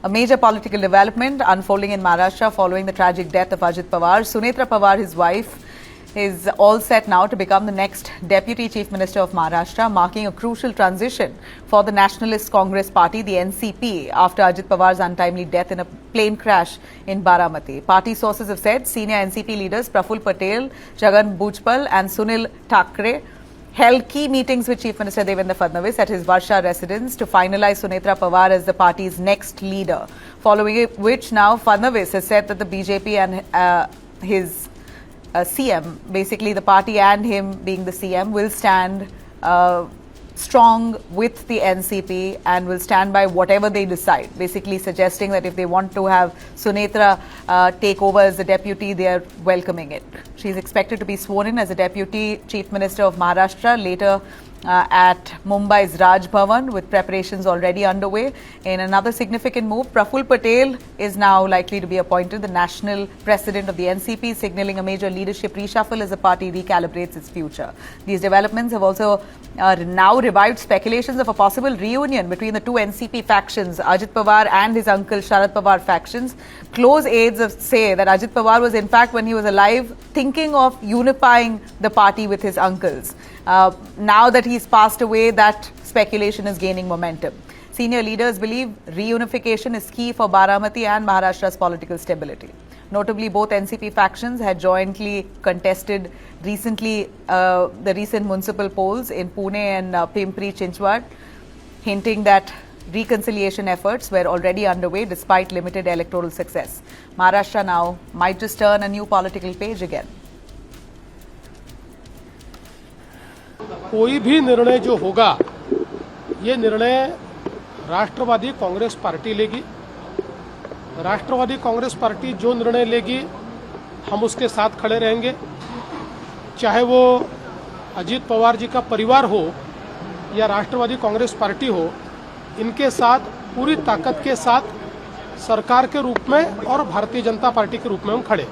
A major political development unfolding in Maharashtra following the tragic death of Ajit Pawar. Sunetra Pawar, his wife, is all set now to become the next Deputy Chief Minister of Maharashtra, marking a crucial transition for the Nationalist Congress Party, the NCP, after Ajit Pawar's untimely death in a plane crash in Baramati. Party sources have said senior NCP leaders Praful Patel, Jagan Bhujbal and Sunil Thakre held key meetings with Chief Minister Devendra Fadnavis at his Varsha residence to finalize Sunetra Pawar as the party's next leader, following which now Fadnavis has said that the BJP and his CM, basically the party and him being the CM, will stand strong with the NCP and will stand by whatever they decide, basically suggesting that if they want to have Sunetra take over as the deputy, they are welcoming it. She is expected to be sworn in as the Deputy Chief Minister of Maharashtra later at Mumbai's Raj Bhavan, with preparations already underway. In another significant move, Praful Patel is now likely to be appointed the national president of the NCP, signaling a major leadership reshuffle as the party recalibrates its future. These developments have also now revived speculations of a possible reunion between the two NCP factions, Ajit Pawar and his uncle Sharad Pawar factions. Close aides say that Ajit Pawar was in fact, when he was alive, thinking of unifying the party with his uncles. Now that he's passed away, that speculation is gaining momentum. Senior leaders believe reunification is key for Baramati and Maharashtra's political stability. Notably, both NCP factions had jointly contested recently the recent municipal polls in Pune and Pimpri Chinchwad, hinting that reconciliation efforts were already underway despite limited electoral success. Maharashtra now might just turn a new political page again. कोई भी निर्णय जो होगा, ये निर्णय राष्ट्रवादी Congress party लेगी। राष्ट्रवादी Congress party जो निर्णय लेगी, हम उसके साथ खड़े रहेंगे। चाहे वो अजीत पवार जी का परिवार हो या राष्ट्रवादी कांग्रेस पार्टी हो, इनके साथ पूरी ताकत के साथ सरकार के रूप में और भारतीय जनता पार्टी के रूप में हम खड़े।